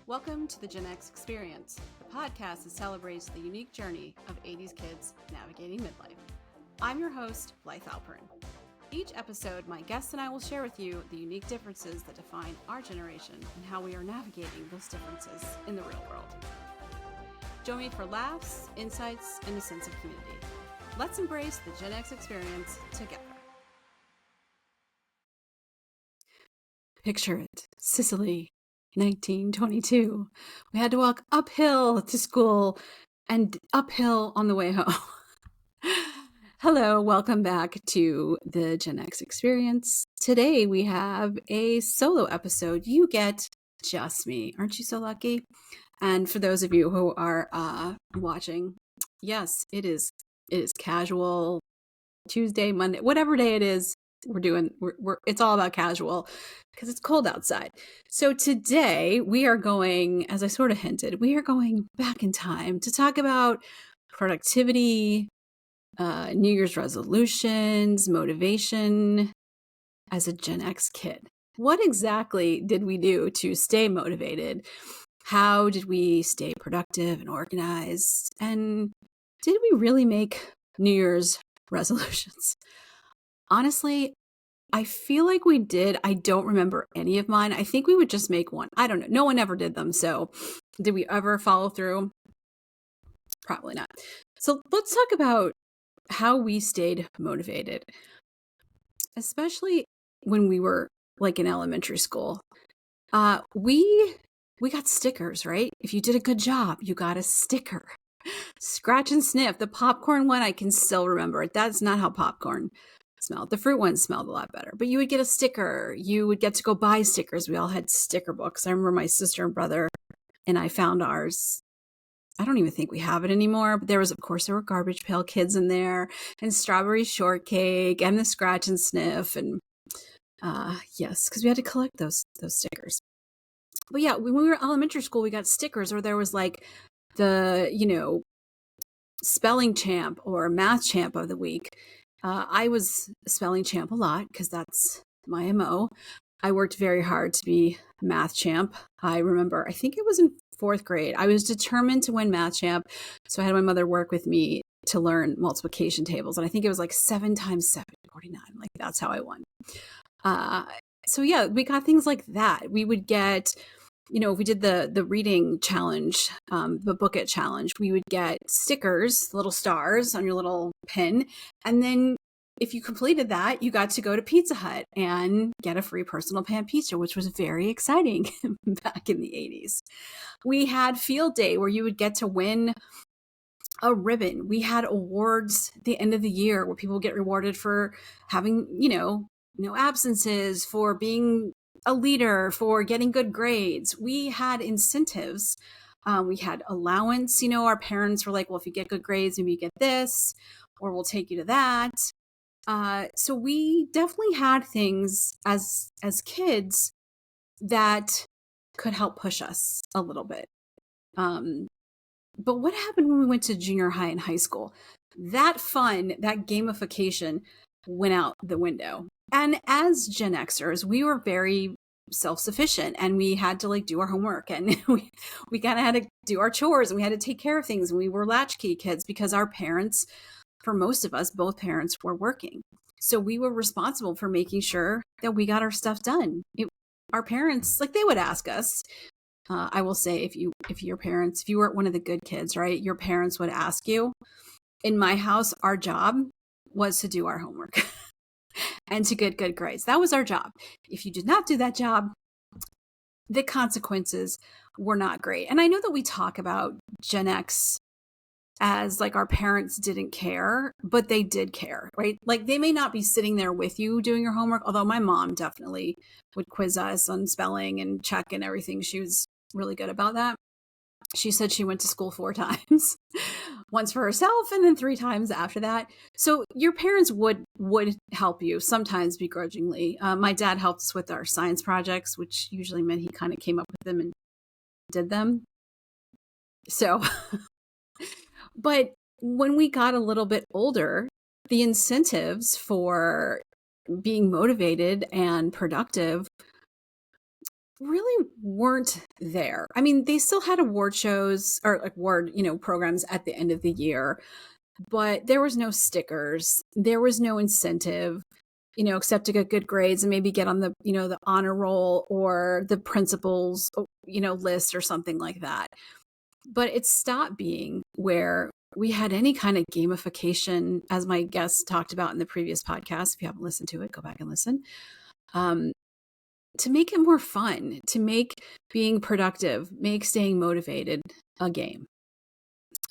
Welcome to the GenX Experience, the podcast that celebrates the unique journey of 80s kids navigating midlife. I'm your host, Blythe Alperin. Each episode, my guests and I will share with you the unique differences that define our generation and how we are navigating those differences in the real world. Join me for laughs, insights, and a sense of community. Let's embrace the GenX Experience together. Picture it, Sicily, 1922. We had to walk uphill to school and uphill on the way home. Hello, welcome back to the GenX Experience. Today we have a solo episode. You get just me. Aren't you so lucky? And for those of you who are watching, yes, it is casual Tuesday, Monday, whatever day it is. It's all about casual because it's cold outside. So today we are going, as I sort of hinted, we are going back in time to talk about productivity, New Year's resolutions, motivation as a Gen X kid. What exactly did we do to stay motivated? How did we stay productive and organized? And did we really make New Year's resolutions? Honestly, I feel like we did. I don't remember any of mine. I think we would just make one. I don't know. No one ever did them. So did we ever follow through? Probably not. So let's talk about how we stayed motivated, especially when we were like in elementary school. We got stickers, right? If you did a good job, you got a sticker. Scratch and sniff. The popcorn one, I can still remember it. That's not how popcorn smelled. The fruit one smelled a lot better. But you would get a sticker. You would get to go buy stickers. We all had sticker books. I remember my sister and brother and I found ours. I don't even think we have it anymore. But there were Garbage Pail Kids in there and Strawberry Shortcake and the Scratch and Sniff. And yes, because we had to collect those stickers. But yeah, when we were elementary school, we got stickers, or there was like the, spelling champ or math champ of the week. I was spelling champ a lot because that's my MO. I worked very hard to be math champ. I remember, I think it was in 4th grade. I was determined to win math champ. So I had my mother work with me to learn multiplication tables. And I think it was like 7 times 7, 49. Like that's how I won. So yeah, we got things like that. We would get, if we did the reading challenge, the book it challenge, we would get stickers, little stars on your little pin. And then if you completed that, you got to go to Pizza Hut and get a free personal pan pizza, which was very exciting back in the 80s. We had field day where you would get to win a ribbon. We had awards at the end of the year where people get rewarded for having, no absences, for being a leader, for getting good grades. We had incentives. We had allowance. Our parents were like, well, if you get good grades, maybe you get this, or we'll take you to that. So we definitely had things as kids that could help push us a little bit. But what happened when we went to junior high and high school? That fun, that gamification went out the window. And as Gen Xers, we were very self-sufficient and we had to do our homework and we kind of had to do our chores and we had to take care of things. And we were latchkey kids because our parents, for most of us, both parents were working. So we were responsible for making sure that we got our stuff done. Our parents, they would ask us, I will say, if you weren't one of the good kids, right, your parents would ask you. In my house, our job was to do our homework and to get good grades. That was our job. If you did not do that job, the consequences were not great. And I know that we talk about Gen X as our parents didn't care, but they did care, right? They may not be sitting there with you doing your homework, although my mom definitely would quiz us on spelling and check and everything. She was really good about that. She said she went to school 4 times, once for herself and then 3 times after that. So your parents would help you, sometimes begrudgingly. My dad helped us with our science projects, which usually meant he kind of came up with them and did them. So, but when we got a little bit older, the incentives for being motivated and productive really weren't there. I mean, they still had award shows or like award, programs at the end of the year, but there was no stickers. There was no incentive, except to get good grades and maybe get on the honor roll or the principal's, list or something like that. But it stopped being where we had any kind of gamification, as my guest talked about in the previous podcast. If you haven't listened to it, go back and listen. Um, to make it more fun, to make being productive, make staying motivated a game.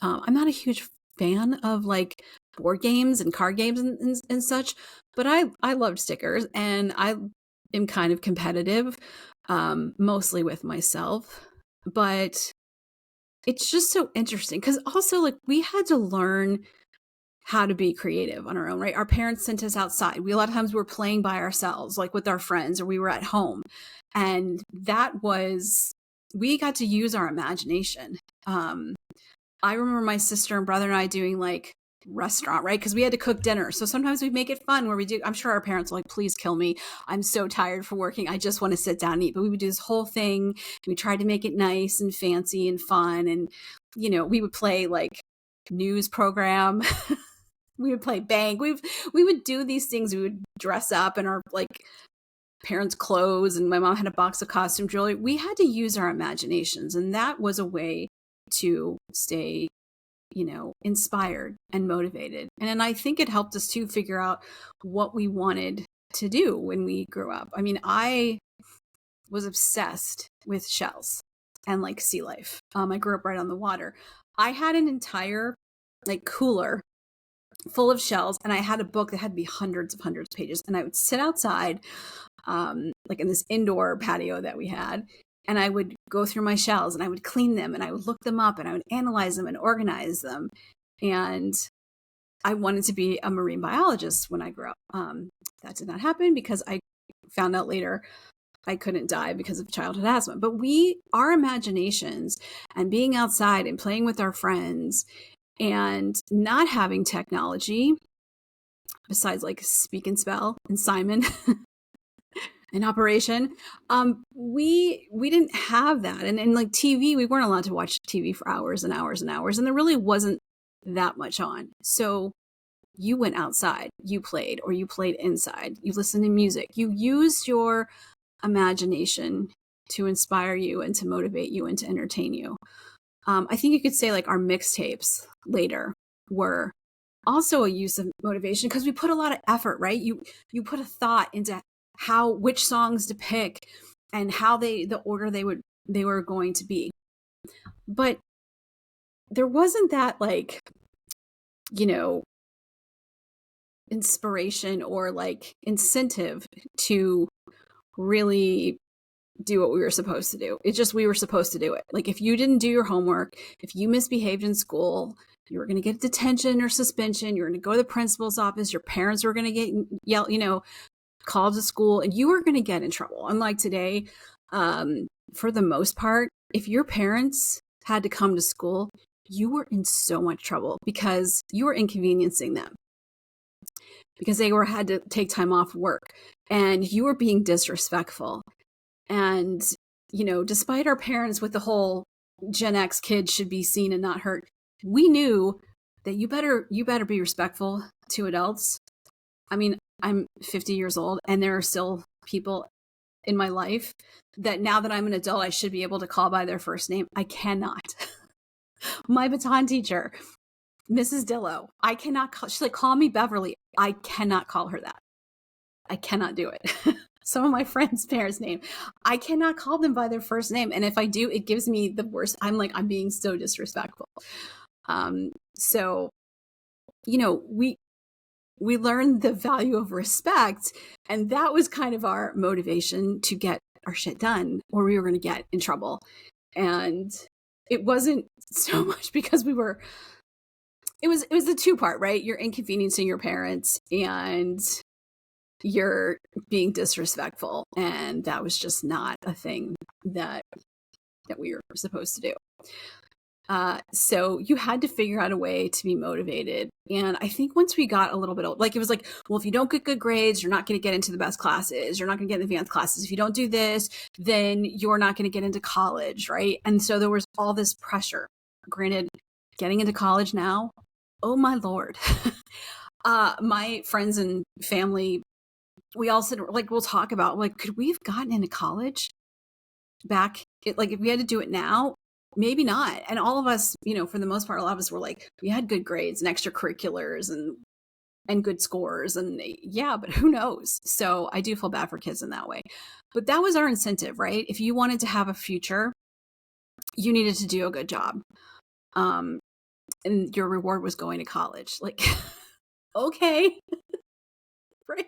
I'm not a huge fan of like board games and card games and such, but I loved stickers, and I am kind of competitive, mostly with myself. But it's just so interesting because also like we had to learn how to be creative on our own, right? Our parents sent us outside. A lot of times we were playing by ourselves, like with our friends, or we were at home. And we got to use our imagination. I remember my sister and brother and I doing like restaurant, right? Because we had to cook dinner. So sometimes we make it fun where I'm sure our parents were like, please kill me. I'm so tired for working. I just want to sit down and eat. But we would do this whole thing. We tried to make it nice and fancy and fun. And, we would play like news program. We would play bank. We would do these things. We would dress up in our like parents' clothes, and my mom had a box of costume jewelry. We had to use our imaginations, and that was a way to stay, inspired and motivated. And I think it helped us to figure out what we wanted to do when we grew up. I mean, I was obsessed with shells and like sea life. I grew up right on the water. I had an entire like cooler full of shells, and I had a book that had to be hundreds of pages, and I would sit outside like in this indoor patio that we had, and I would go through my shells and I would clean them and I would look them up and I would analyze them and organize them. And I wanted to be a marine biologist when I grew up. That did not happen because I found out later I couldn't die because of childhood asthma. But our imaginations and being outside and playing with our friends and not having technology besides like Speak and Spell and Simon in operation, we didn't have that. And like TV, we weren't allowed to watch TV for hours and hours and hours, and there really wasn't that much on. So you went outside, you played, or you played inside, you listened to music, you used your imagination to inspire you and to motivate you and to entertain you. I think you could say like our mixtapes later were also a use of motivation because we put a lot of effort, right? You put a thought into which songs to pick and how the order they were going to be. But there wasn't that like, inspiration or like incentive to really do what we were supposed to do. It's just we were supposed to do it. Like if you didn't do your homework, if you misbehaved in school, you were going to get detention or suspension. You were going to go to the principal's office. Your parents were going to get yelled, called to school, and you were going to get in trouble. Unlike today, for the most part, if your parents had to come to school, you were in so much trouble because you were inconveniencing them because they had to take time off work and you were being disrespectful. And, despite our parents with the whole Gen X kids should be seen and not heard, we knew that you better be respectful to adults. I mean, I'm 50 years old and there are still people in my life that now that I'm an adult, I should be able to call by their first name. I cannot. My baton teacher, Mrs. Dillow, I cannot she's like, call me Beverly. I cannot call her that. I cannot do it. Some of my friends' parents' name, I cannot call them by their first name. And if I do, it gives me the worst. I'm like, I'm being so disrespectful. So, we learned the value of respect, and that was kind of our motivation to get our shit done or we were going to get in trouble. And it wasn't so much because it was the two-part, right? You're inconveniencing your parents and you're being disrespectful, and that was just not a thing that we were supposed to do. So you had to figure out a way to be motivated. And I think once we got a little bit old, like it was like, well, if you don't get good grades, you're not going to get into the best classes. You're not going to get in the advanced classes. If you don't do this, then you're not going to get into college, right? And so there was all this pressure. Granted, getting into college now, oh my Lord. My friends and family, we all said, like, we'll talk about, like, could we have gotten into college back? Like, if we had to do it now, maybe not. And all of us, for the most part, a lot of us were like, we had good grades and extracurriculars and good scores. And yeah, but who knows? So I do feel bad for kids in that way. But that was our incentive, right? If you wanted to have a future, you needed to do a good job. And your reward was going to college. Like, okay, right.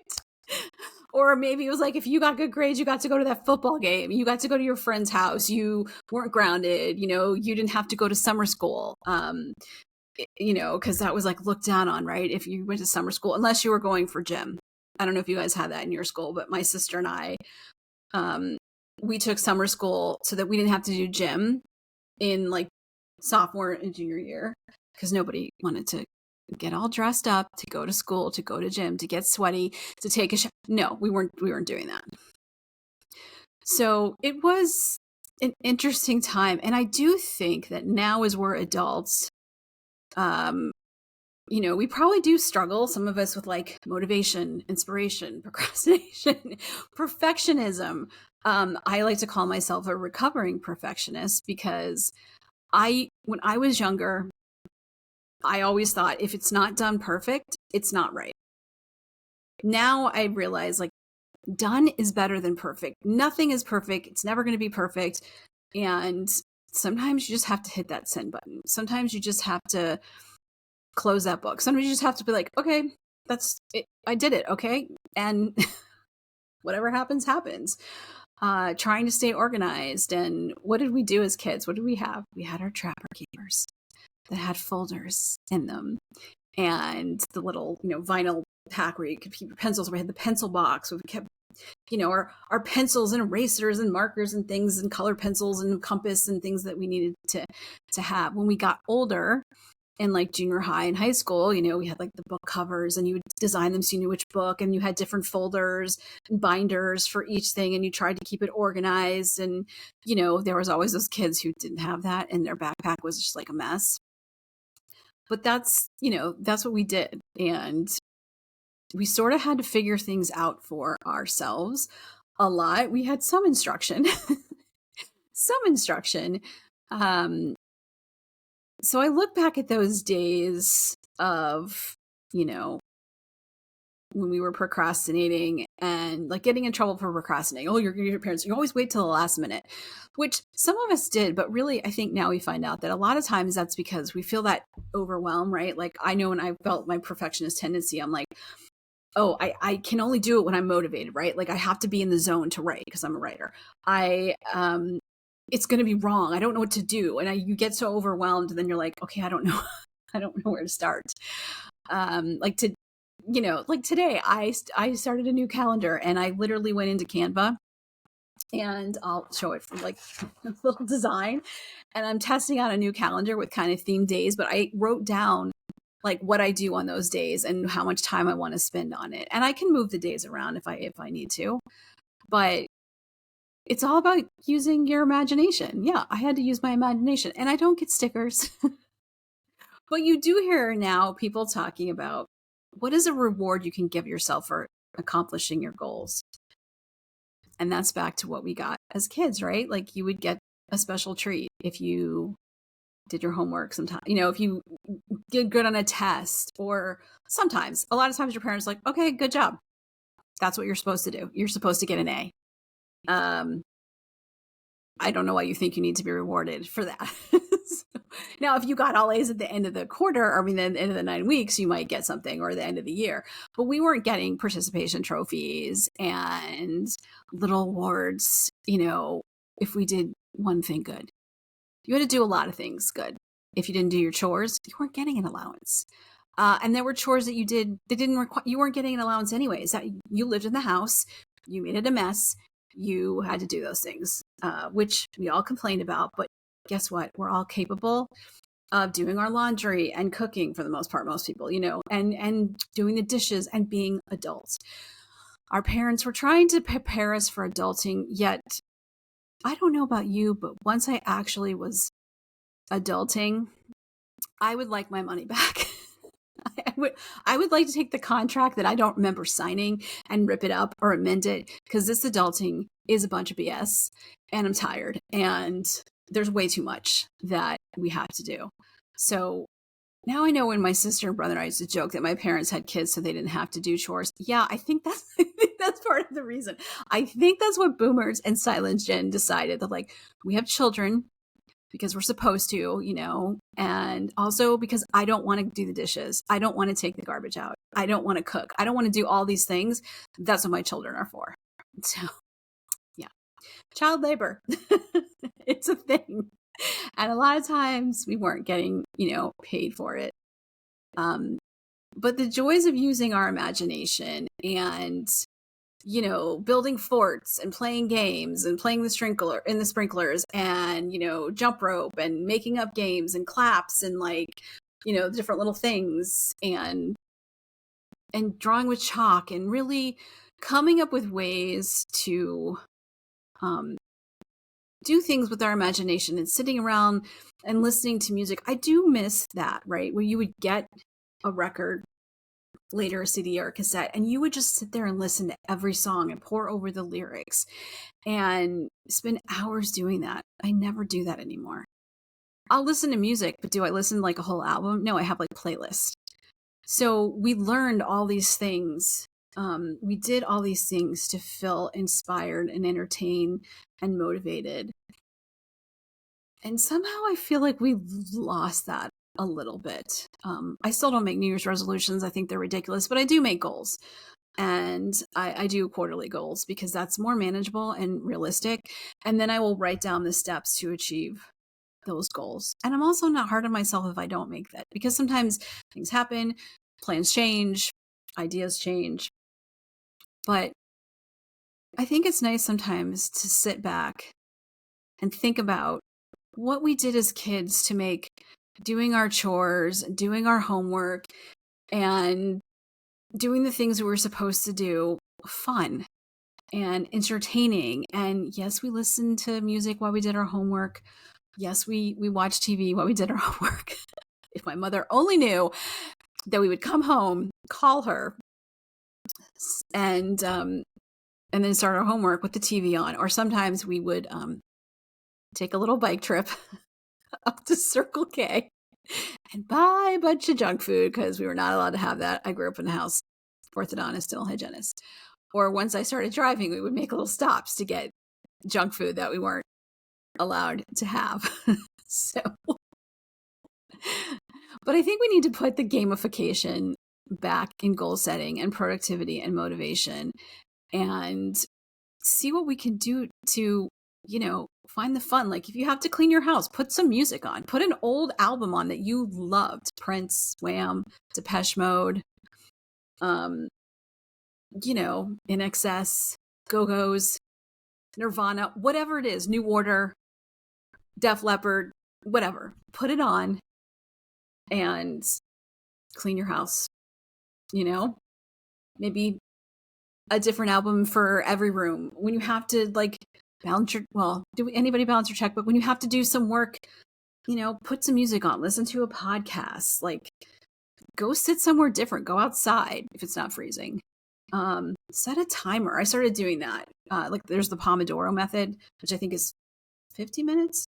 Or maybe it was like, if you got good grades, you got to go to that football game. You got to go to your friend's house. You weren't grounded. You didn't have to go to summer school. Because that was like looked down on, right? If you went to summer school, unless you were going for gym. I don't know if you guys had that in your school, but my sister and I, we took summer school so that we didn't have to do gym in like sophomore and junior year, because nobody wanted to get all dressed up to go to school, to go to gym, to get sweaty, to take a shower. No, we weren't doing that. So it was an interesting time. And I do think that now, as we're adults, we probably do struggle, some of us, with like motivation, inspiration, procrastination, perfectionism. I like to call myself a recovering perfectionist, because when I was younger, I always thought if it's not done perfect, it's not right. Now I realize, like, done is better than perfect. Nothing is perfect. It's never going to be perfect. And sometimes you just have to hit that send button. Sometimes you just have to close that book. Sometimes you just have to be like, okay, that's it. I did it. Okay. And whatever happens, happens. Trying to stay organized. And what did we do as kids? What did we have? We had our trapper keepers that had folders in them, and the little, vinyl pack where you could keep your pencils. We had the pencil box. We kept, our pencils and erasers and markers and things, and color pencils and compass and things that we needed to have. When we got older, in like junior high and high school, we had like the book covers, and you would design them so you knew which book, and you had different folders and binders for each thing, and you tried to keep it organized. And, there was always those kids who didn't have that, and their backpack was just like a mess. But that's what we did. And we sort of had to figure things out for ourselves a lot. We had some instruction, So I look back at those days of, when we were procrastinating and like getting in trouble for procrastinating. Oh, your parents, you always wait till the last minute, which some of us did. But really, I think now we find out that a lot of times that's because we feel that overwhelm, right? Like, I know when I felt my perfectionist tendency, I'm like, oh, I can only do it when I'm motivated, right? Like, I have to be in the zone to write because I'm a writer. It's going to be wrong. I don't know what to do. And you get so overwhelmed, and then you're like, okay, I don't know. I don't know where to start. Like today, I started a new calendar, and I literally went into Canva, and I'll show it from like a little design, and I'm testing out a new calendar with kind of themed days, but I wrote down like what I do on those days and how much time I want to spend on it. And I can move the days around if I need to, but it's all about using your imagination. Yeah, I had to use my imagination, and I don't get stickers. But you do hear now people talking about what is a reward you can give yourself for accomplishing your goals. And that's back to what we got as kids, right? Like, you would get a special treat if you did your homework sometime, if you did good on a test, or a lot of times your parents are like, okay, good job. That's what you're supposed to do. You're supposed to get an A. I don't know why you think you need to be rewarded for that. Now, if you got all A's at the end of the quarter, or the end of the 9 weeks, you might get something, or the end of the year. But we weren't getting participation trophies and little awards, if we did one thing good. You had to do a lot of things good. If you didn't do your chores, you weren't getting an allowance. And there were chores that you did that didn't require, you weren't getting an allowance anyways. That you lived in the house, you made it a mess, you had to do those things, which we all complained about. But guess what? We're all capable of doing our laundry and cooking for the most part, most people, and doing the dishes and being adults. Our parents were trying to prepare us for adulting, yet I don't know about you, but once I actually was adulting, I would like my money back. I would like to take the contract that I don't remember signing and rip it up or amend it, because this adulting is a bunch of BS and I'm tired and there's way too much that we have to do. So now I know when my sister and brother and I used to joke that my parents had kids so they didn't have to do chores. Yeah, I think that's part of the reason. I think that's what boomers and silent gen decided. That like, we have children because we're supposed to, and also because I don't want to do the dishes. I don't want to take the garbage out. I don't want to cook. I don't want to do all these things. That's what my children are for. So yeah, child labor. It's a thing. And a lot of times we weren't getting, paid for it. But the joys of using our imagination and, building forts and playing games and playing the sprinklers and, jump rope and making up games and claps and different little things and drawing with chalk and really coming up with ways to, do things with our imagination and sitting around and listening to music. I do miss that, right? Where you would get a record, later a CD or a cassette, and you would just sit there and listen to every song and pore over the lyrics and spend hours doing that. I never do that anymore. I'll listen to music, but do I listen like a whole album? No, I have like playlists. So we learned all these things. We did all these things to feel inspired and entertained and motivated. And somehow I feel like we lost that a little bit. I still don't make New Year's resolutions. I think they're ridiculous, but I do make goals. And I do quarterly goals because that's more manageable and realistic. And then I will write down the steps to achieve those goals. And I'm also not hard on myself if I don't make that, because sometimes things happen, plans change, ideas change. But I think it's nice sometimes to sit back and think about what we did as kids to make doing our chores, doing our homework, and doing the things we were supposed to do fun and entertaining. And yes, we listened to music while we did our homework. Yes, we watched TV while we did our homework. If my mother only knew that we would come home, call her, and then start our homework with the TV on. Or sometimes we would take a little bike trip up to Circle K and buy a bunch of junk food because we were not allowed to have that. I grew up in a house, orthodontist, dental hygienist. Or once I started driving, we would make little stops to get junk food that we weren't allowed to have. So, but I think we need to put the gamification back in goal setting and productivity and motivation and see what we can do to, find the fun. Like if you have to clean your house, put some music on, put an old album on that you loved, Prince, Wham, Depeche Mode, In Excess, Go-Go's, Nirvana, whatever it is, New Order, Def Leppard, whatever, put it on and clean your house, maybe a different album for every room. When you have to do anybody balance your checkbook? When you have to do some work, put some music on, listen to a podcast, go sit somewhere different, go outside if it's not freezing. Set a timer. I started doing that. There's the Pomodoro method, which I think is 50 minutes.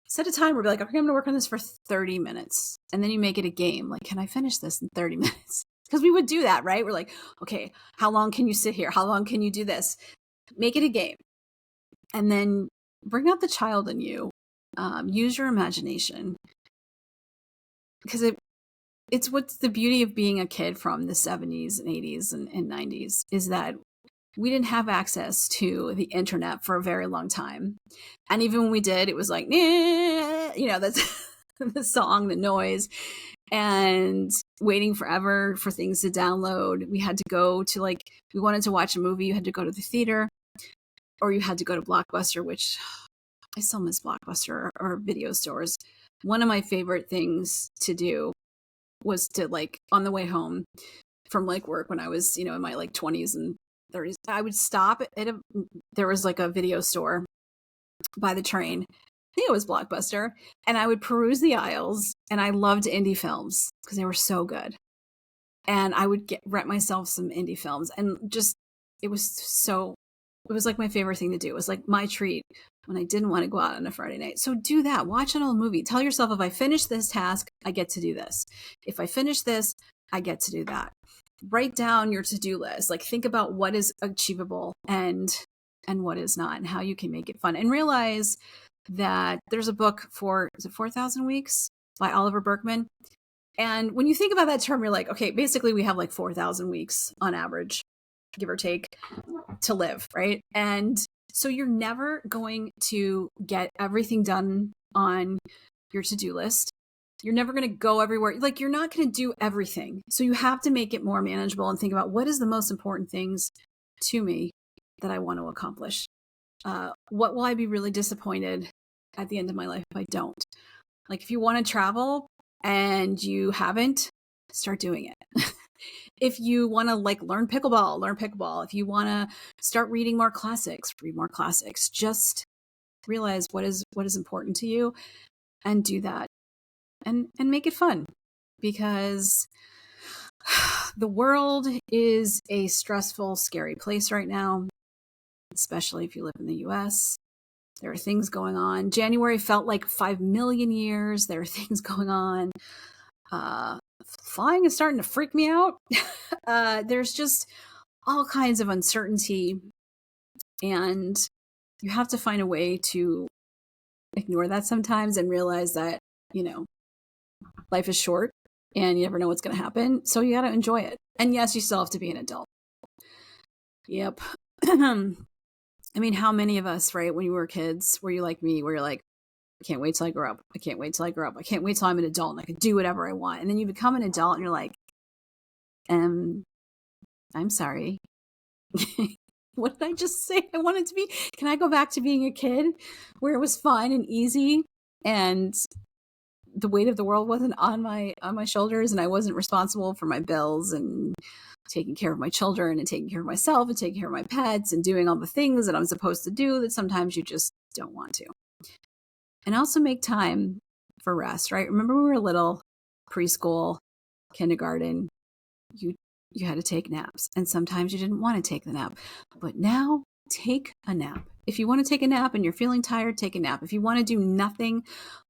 Set a timer, be like, okay, I'm going to work on this for 30 minutes. And then you make it a game. Like, can I finish this in 30 minutes? Because we would do that, right? We're like, okay, how long can you sit here? How long can you do this? Make it a game. And then bring out the child in you. Use your imagination. Because it's what's the beauty of being a kid from the 70s and 80s and 90s is that we didn't have access to the internet for a very long time. And even when we did, it was like, that's the song, the noise, and waiting forever for things to download. We had to go to we wanted to watch a movie, you had to go to the theater, or you had to go to Blockbuster, which I still miss Blockbuster or video stores. One of my favorite things to do was to, like, on the way home from like work when I was, in my like 20s and 30s, I would stop at there was like a video store by the train. I think it was Blockbuster. And I would peruse the aisles, and I loved indie films because they were so good. And I would rent myself some indie films, and just, it was like my favorite thing to do. It was like my treat when I didn't want to go out on a Friday night. So do that. Watch an old movie. Tell yourself, if I finish this task, I get to do this. If I finish this, I get to do that. Write down your to-do list. Like, think about what is achievable and what is not, and how you can make it fun. And realize that there's a book is it 4,000 Weeks by Oliver Berkman? And when you think about that term, you're like, okay, basically we have like 4,000 weeks on average, give or take, to live, right? And so you're never going to get everything done on your to-do list. You're never going to go everywhere. Like, you're not going to do everything. So you have to make it more manageable and think about, what is the most important things to me that I want to accomplish? What will I be really disappointed at the end of my life if I don't? Like, if you want to travel and you haven't, start doing it. If you want to like learn pickleball, learn pickleball. If you want to start reading more classics, read more classics. Just realize what is important to you and do that, and make it fun, because the world is a stressful, scary place right now, especially if you live in the US. There are things going on. January felt like 5 million years. There are things going on. Flying is starting to freak me out. There's just all kinds of uncertainty, and you have to find a way to ignore that sometimes and realize that, life is short and you never know what's going to happen. So you got to enjoy it. And yes, you still have to be an adult. Yep. I mean, how many of us, right, when you were kids, were you like me, where you're like, I can't wait till I grow up. I can't wait till I grow up. I can't wait till I'm an adult and I can do whatever I want. And then you become an adult and you're like, I'm sorry. What did I just say I wanted to be? Can I go back to being a kid where it was fun and easy and the weight of the world wasn't on my shoulders, and I wasn't responsible for my bills and taking care of my children and taking care of myself and taking care of my pets and doing all the things that I'm supposed to do that sometimes you just don't want to. And also make time for rest, right? Remember when we were little, preschool, kindergarten, you had to take naps, and sometimes you didn't want to take the nap. But now, take a nap. If you want to take a nap and you're feeling tired, take a nap. If you want to do nothing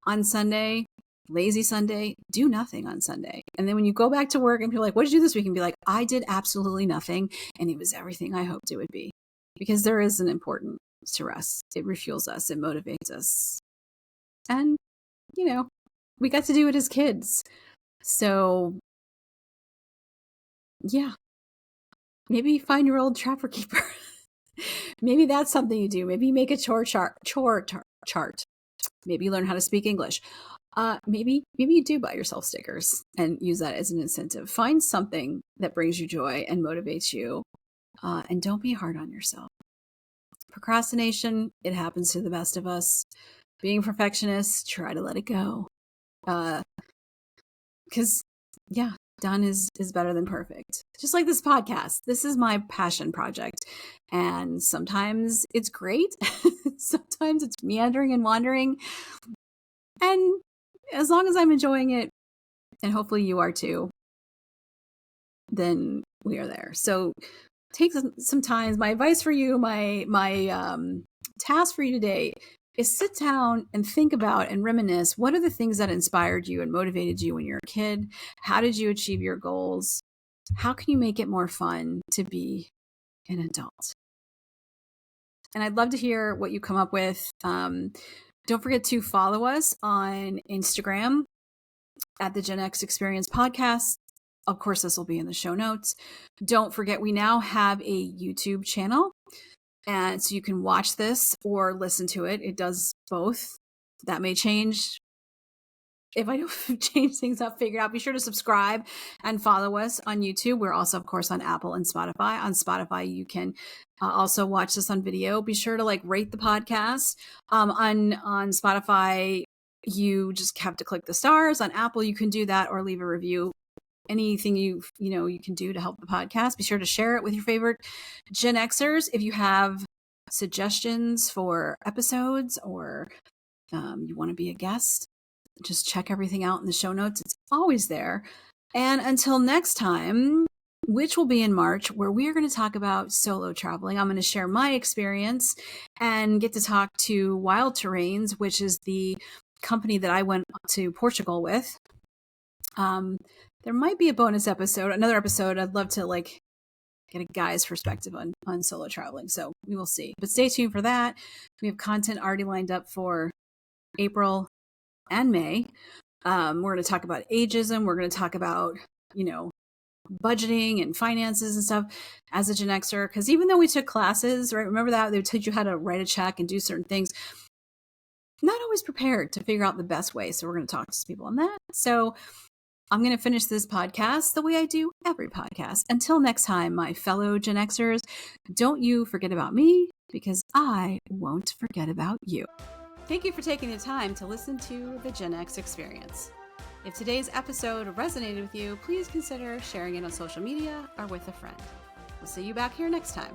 on Sunday, lazy Sunday, do nothing on Sunday. And then when you go back to work and people are like, what did you do this week? And be like, I did absolutely nothing, and it was everything I hoped it would be. Because there is an importance to rest. It refuels us. It motivates us. And, we got to do it as kids. So, yeah. Maybe find your old trapper keeper. Maybe that's something you do. Maybe you make a chore chart. Maybe you learn how to speak English. Maybe you do buy yourself stickers and use that as an incentive. Find something that brings you joy and motivates you, and don't be hard on yourself. Procrastination, it happens to the best of us. Being a perfectionist, try to let it go. Because, done is better than perfect. Just like this podcast. This is my passion project. And sometimes it's great. Sometimes it's meandering and wandering. And as long as I'm enjoying it, and hopefully you are too, then we are there. So take some time. My advice for you, my task for you today is sit down and think about and reminisce, what are the things that inspired you and motivated you when you were a kid? How did you achieve your goals? How can you make it more fun to be an adult? And I'd love to hear what you come up with. Don't forget to follow us on Instagram at the GenX Experience podcast. Of course, this will be in the show notes. Don't forget, we now have a YouTube channel. And so you can watch this or listen to it. It does both. That may change if I don't change things up, figure it out, be sure to subscribe and follow us on YouTube. We're also, of course, on Apple and Spotify. On Spotify, you can also watch this on video. Be sure to rate the podcast. On Spotify, you just have to click the stars. On Apple, you can do that or leave a review. Anything you can do to help the podcast. Be sure to share it with your favorite Gen Xers. If you have suggestions for episodes or you want to be a guest, just check everything out in the show notes. It's always there. And until next time, which will be in March, where we are going to talk about solo traveling. I'm going to share my experience and get to talk to Wild Terrains, which is the company that I went to Portugal with. There might be a bonus episode, another episode. I'd love to get a guy's perspective on solo traveling. So we will see. But stay tuned for that. We have content already lined up for April and May. We're going to talk about ageism. We're going to talk about, budgeting and finances and stuff as a Gen Xer. Because even though we took classes, right? Remember that they would teach you how to write a check and do certain things. Not always prepared to figure out the best way. So we're going to talk to people on that. So I'm going to finish this podcast the way I do every podcast. Until next time, my fellow Gen Xers, don't you forget about me, because I won't forget about you. Thank you for taking the time to listen to the GenX Experience. If today's episode resonated with you, please consider sharing it on social media or with a friend. We'll see you back here next time.